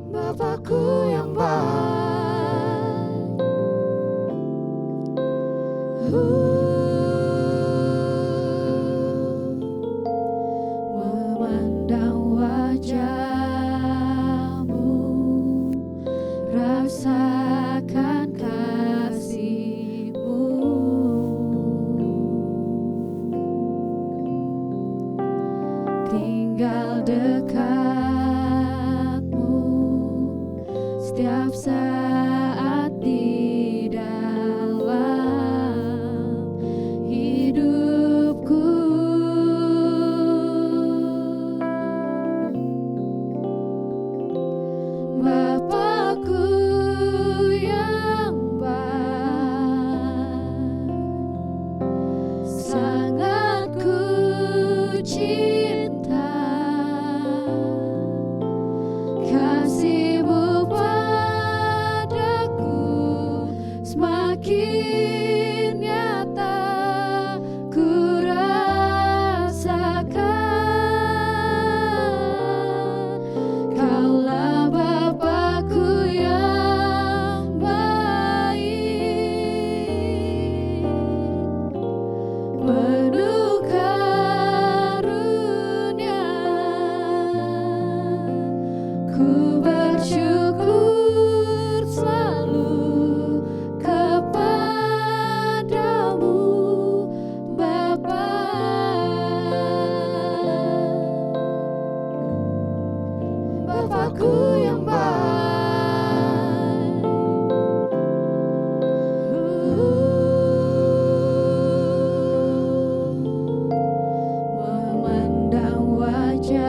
Bapakku yang baik, memandang wajah-Mu, rasakan kasih-Mu, tinggal dekat-Mu setiap saat di dalam hidupku. Bapakku yang baik, sangat ku cinta. Kasih-Mu padaku semakin nyata ku rasakan. Kaulah Bapakku yang baik, penuh karunia. Ku bersyukur selalu kepadamu, Bapa. Bapakku yang baik, memandang wajah-Mu,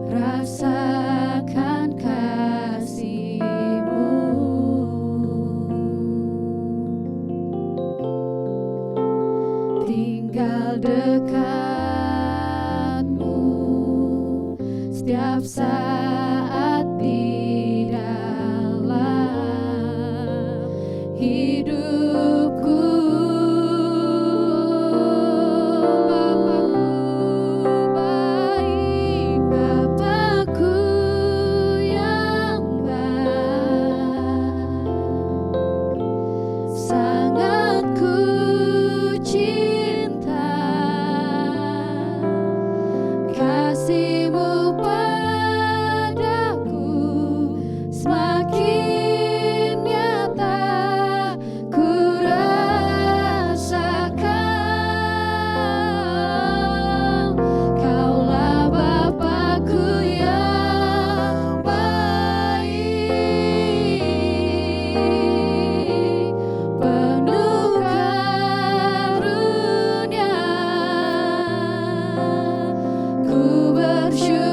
rasakan kasih-Mu, tinggal dekat-Mu setiap saat di dalam hidupku. Bapakku baik, Bapakku yang baik, sangat ku cinta. Kasih-Mu padaku semakin nyata ku rasakan. Kaulah Bapakku yang baik, penuh karunia. Ku bersyukur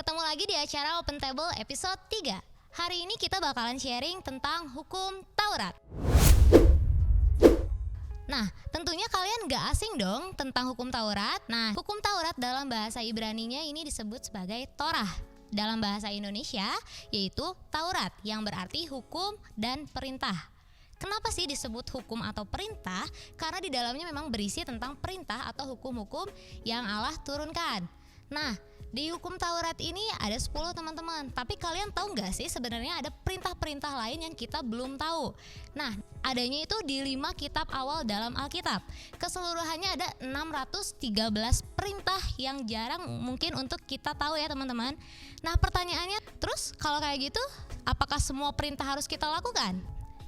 Ketemu lagi di acara Open Table episode 3. Hari ini kita bakalan sharing tentang hukum Taurat. Nah, tentunya kalian gak asing dong tentang hukum Taurat. Nah, hukum Taurat dalam bahasa Ibraninya ini disebut sebagai Torah. Dalam bahasa Indonesia yaitu Taurat, yang berarti hukum dan perintah. Kenapa sih disebut hukum atau perintah? Karena di dalamnya memang berisi tentang perintah atau hukum-hukum yang Allah turunkan. Nah, di hukum Taurat ini ada 10 teman-teman. Tapi kalian tahu gak sih sebenarnya ada perintah-perintah lain yang kita belum tahu? Nah, adanya itu di 5 kitab awal dalam Alkitab. Keseluruhannya ada 613 perintah yang jarang mungkin untuk kita tahu ya teman-teman. Nah, pertanyaannya, terus kalau kayak gitu, apakah semua perintah harus kita lakukan?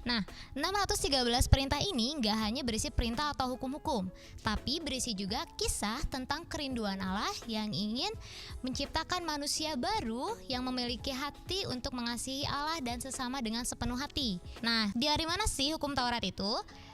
Nah, 613 perintah ini gak hanya berisi perintah atau hukum-hukum, tapi berisi juga kisah tentang kerinduan Allah yang ingin menciptakan manusia baru yang memiliki hati untuk mengasihi Allah dan sesama dengan sepenuh hati. Nah, dari mana sih hukum Taurat itu?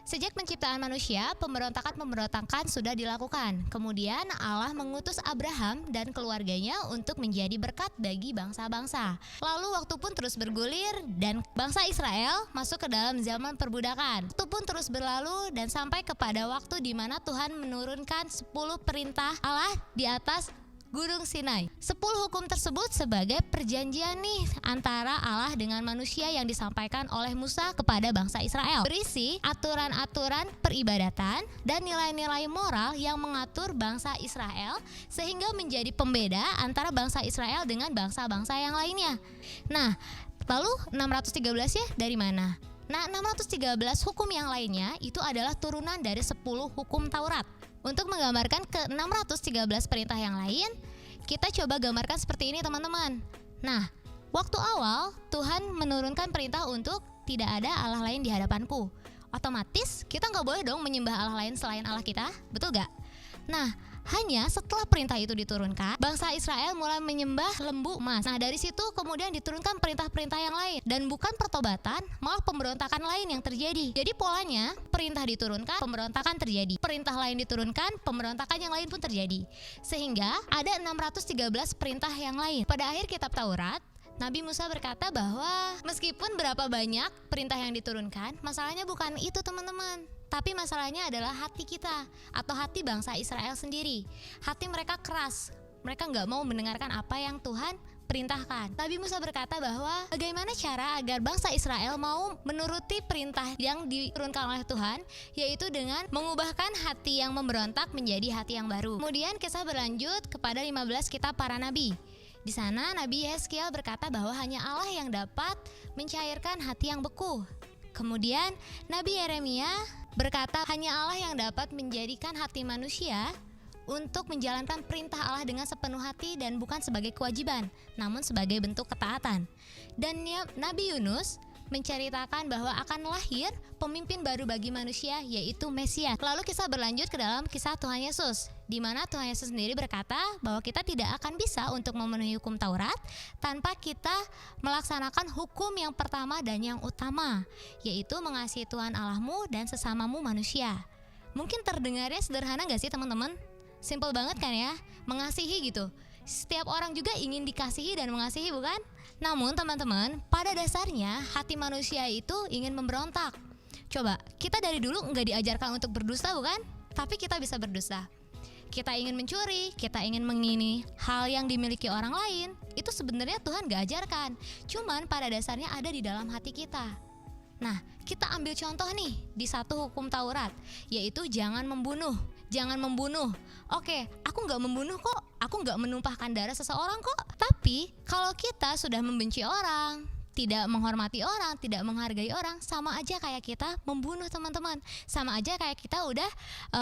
Sejak penciptaan manusia, pemberontakan sudah dilakukan. Kemudian Allah mengutus Abraham dan keluarganya untuk menjadi berkat bagi bangsa-bangsa. Lalu waktu pun terus bergulir dan bangsa Israel masuk ke dalam zaman perbudakan. Waktu pun terus berlalu dan sampai kepada waktu di mana Tuhan menurunkan 10 perintah Allah di atas Gunung Sinai. 10 hukum tersebut sebagai perjanjian nih antara Allah dengan manusia yang disampaikan oleh Musa kepada bangsa Israel. Berisi aturan-aturan peribadatan dan nilai-nilai moral yang mengatur bangsa Israel sehingga menjadi pembeda antara bangsa Israel dengan bangsa-bangsa yang lainnya. Nah, lalu 613 ya dari mana? Nah, 613 hukum yang lainnya itu adalah turunan dari 10 hukum Taurat. Untuk menggambarkan ke 613 perintah yang lain, kita coba gambarkan seperti ini teman-teman. Nah, waktu awal Tuhan menurunkan perintah untuk tidak ada Allah lain di hadapanku. Otomatis kita gak boleh dong menyembah Allah lain selain Allah kita, betul gak? Nah, hanya setelah perintah itu diturunkan, bangsa Israel mulai menyembah lembu emas. Nah, dari situ kemudian diturunkan perintah-perintah yang lain. Dan bukan pertobatan, malah pemberontakan lain yang terjadi. Jadi polanya, perintah diturunkan, pemberontakan terjadi. Perintah lain diturunkan, pemberontakan yang lain pun terjadi. Sehingga ada 613 perintah yang lain. Pada akhir kitab Taurat, Nabi Musa berkata bahwa meskipun berapa banyak perintah yang diturunkan, masalahnya bukan itu teman-teman. Tapi masalahnya adalah hati kita atau hati bangsa Israel sendiri. Hati mereka keras, mereka gak mau mendengarkan apa yang Tuhan perintahkan. Nabi Musa berkata bahwa bagaimana cara agar bangsa Israel mau menuruti perintah yang diturunkan oleh Tuhan, yaitu dengan mengubahkan hati yang memberontak menjadi hati yang baru. Kemudian kisah berlanjut kepada 15 kitab para nabi. Di sana Nabi Yeskiel berkata bahwa hanya Allah yang dapat mencairkan hati yang beku. Kemudian Nabi Yeremia berkata hanya Allah yang dapat menjadikan hati manusia untuk menjalankan perintah Allah dengan sepenuh hati dan bukan sebagai kewajiban, namun sebagai bentuk ketaatan. Dan Nabi Yunus menceritakan bahwa akan lahir pemimpin baru bagi manusia, yaitu Mesias. Lalu kisah berlanjut ke dalam kisah Tuhan Yesus, di mana Tuhan Yesus sendiri berkata bahwa kita tidak akan bisa untuk memenuhi hukum Taurat tanpa kita melaksanakan hukum yang pertama dan yang utama, yaitu mengasihi Tuhan Allahmu dan sesamamu manusia. Mungkin terdengarnya sederhana gak sih teman-teman? Simple banget kan ya, mengasihi gitu. Setiap orang juga ingin dikasihi dan mengasihi, bukan? Namun teman-teman, pada dasarnya hati manusia itu ingin memberontak. Coba, kita dari dulu nggak diajarkan untuk berdusta, bukan? Tapi kita bisa berdusta. Kita ingin mencuri, kita ingin mengini hal yang dimiliki orang lain. Itu sebenarnya Tuhan nggak ajarkan. Cuman pada dasarnya ada di dalam hati kita. Nah, kita ambil contoh nih di satu hukum Taurat, yaitu jangan membunuh. Jangan membunuh. Oke, aku nggak membunuh kok. Aku nggak menumpahkan darah seseorang kok. Tapi kalau kita sudah membenci orang, tidak menghormati orang, tidak menghargai orang, sama aja kayak kita membunuh teman-teman. Sama aja kayak kita udah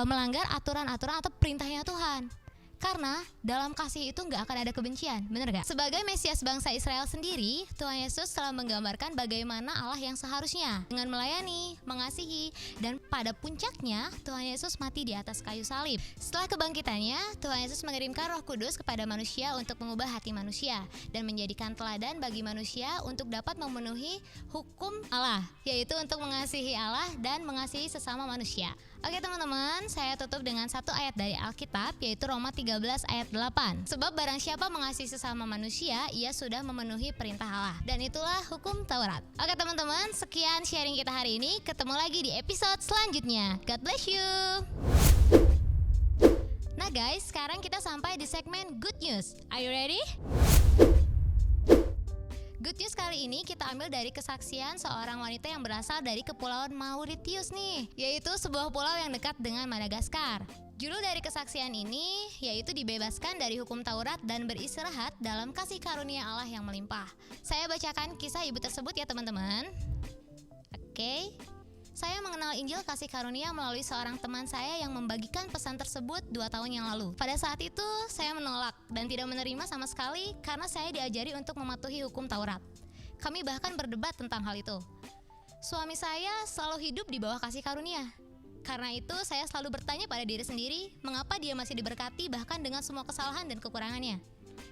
melanggar aturan-aturan atau perintahnya Tuhan. Karena dalam kasih itu gak akan ada kebencian, bener gak? Sebagai Mesias bangsa Israel sendiri, Tuhan Yesus telah menggambarkan bagaimana Allah yang seharusnya, dengan melayani, mengasihi, dan pada puncaknya Tuhan Yesus mati di atas kayu salib. Setelah kebangkitannya, Tuhan Yesus mengirimkan Roh Kudus kepada manusia untuk mengubah hati manusia dan menjadikan teladan bagi manusia untuk dapat memenuhi hukum Allah, yaitu untuk mengasihi Allah dan mengasihi sesama manusia. Oke teman-teman, saya tutup dengan satu ayat dari Alkitab, yaitu Roma 13 ayat 8. Sebab barang siapa mengasihi sesama manusia, ia sudah memenuhi perintah Allah. Dan itulah hukum Taurat. Oke teman-teman, sekian sharing kita hari ini. Ketemu lagi di episode selanjutnya. God bless you. Nah guys, sekarang kita sampai di segmen Good News. Are you ready? Good news kali ini kita ambil dari kesaksian seorang wanita yang berasal dari Kepulauan Mauritius nih, yaitu sebuah pulau yang dekat dengan Madagaskar. Judul dari kesaksian ini yaitu dibebaskan dari hukum Taurat dan beristirahat dalam kasih karunia Allah yang melimpah. Saya bacakan kisah ibu tersebut ya teman-teman. Oke. Saya mengenal Injil kasih karunia melalui seorang teman saya yang membagikan pesan tersebut 2 tahun yang lalu. Pada saat itu, saya menolak dan tidak menerima sama sekali karena saya diajari untuk mematuhi hukum Taurat. Kami bahkan berdebat tentang hal itu. Suami saya selalu hidup di bawah kasih karunia. Karena itu, saya selalu bertanya pada diri sendiri, mengapa dia masih diberkati bahkan dengan semua kesalahan dan kekurangannya?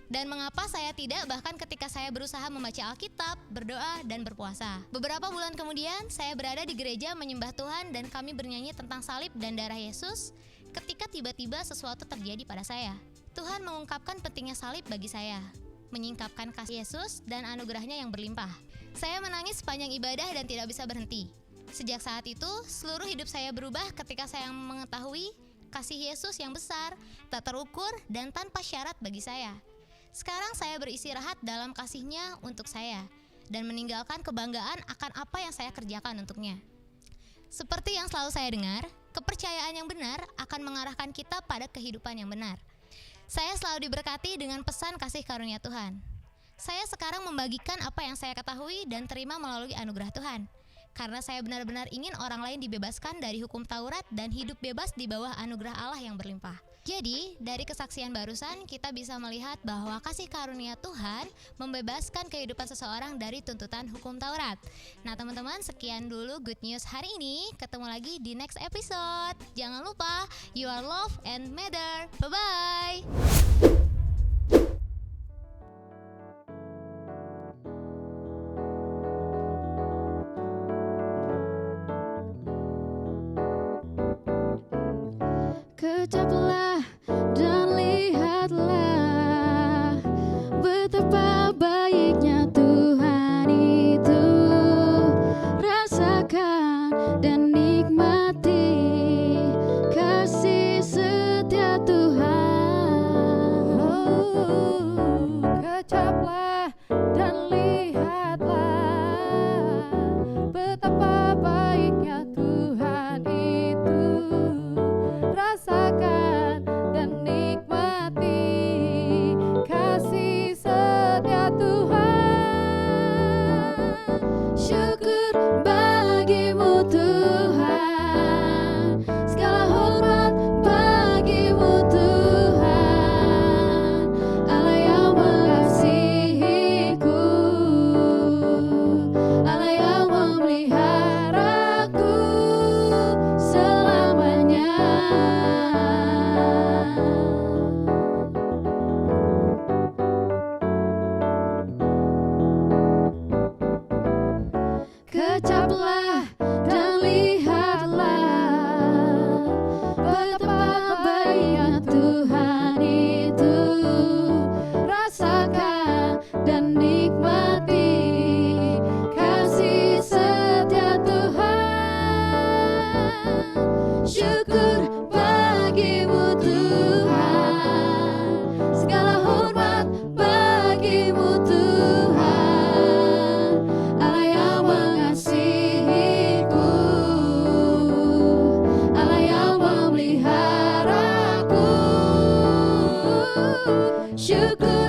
Dan mengapa saya tidak bahkan ketika saya berusaha membaca Alkitab, berdoa, dan berpuasa. Beberapa bulan kemudian, saya berada di gereja menyembah Tuhan dan kami bernyanyi tentang salib dan darah Yesus ketika tiba-tiba sesuatu terjadi pada saya. Tuhan mengungkapkan pentingnya salib bagi saya, menyingkapkan kasih Yesus dan anugerahnya yang berlimpah. Saya menangis sepanjang ibadah dan tidak bisa berhenti. Sejak saat itu, seluruh hidup saya berubah ketika saya mengetahui kasih Yesus yang besar, tak terukur, dan tanpa syarat bagi saya. Sekarang saya beristirahat dalam kasih-Nya untuk saya dan meninggalkan kebanggaan akan apa yang saya kerjakan untuknya. Seperti yang selalu saya dengar, kepercayaan yang benar akan mengarahkan kita pada kehidupan yang benar. Saya selalu diberkati dengan pesan kasih karunia Tuhan. Saya sekarang membagikan apa yang saya ketahui dan terima melalui anugerah Tuhan. Karena saya benar-benar ingin orang lain dibebaskan dari hukum Taurat dan hidup bebas di bawah anugerah Allah yang berlimpah. Jadi, dari kesaksian barusan kita bisa melihat bahwa kasih karunia Tuhan membebaskan kehidupan seseorang dari tuntutan hukum Taurat. Nah teman-teman, sekian dulu Good News hari ini. Ketemu lagi di next episode. Jangan lupa, you are loved and matter. Bye-bye. Kecaplah dan lihatlah betapa baiknya Tuhan itu. Rasakan dan nikmati kasih setia Tuhan. Kecaplah dan lihatlah betapa baiknya Tuhan itu. Rasakan dan nikmati kasih setia Tuhan. Syukur bagimu Tuhan, segala hormat bagimu Tuhan, Allah yang mengasihiku, Allah yang memeliharaku selamanya. Kecaplah dan lihatlah betapa baiknya Tuhan itu. Rasakan dan nikmati kasih setia Tuhan. Syukur bagimu Tuhan, segala hormat bagimu Tuhan, Allah yang mengasihiku, Allah yang memeliharaku. Syukur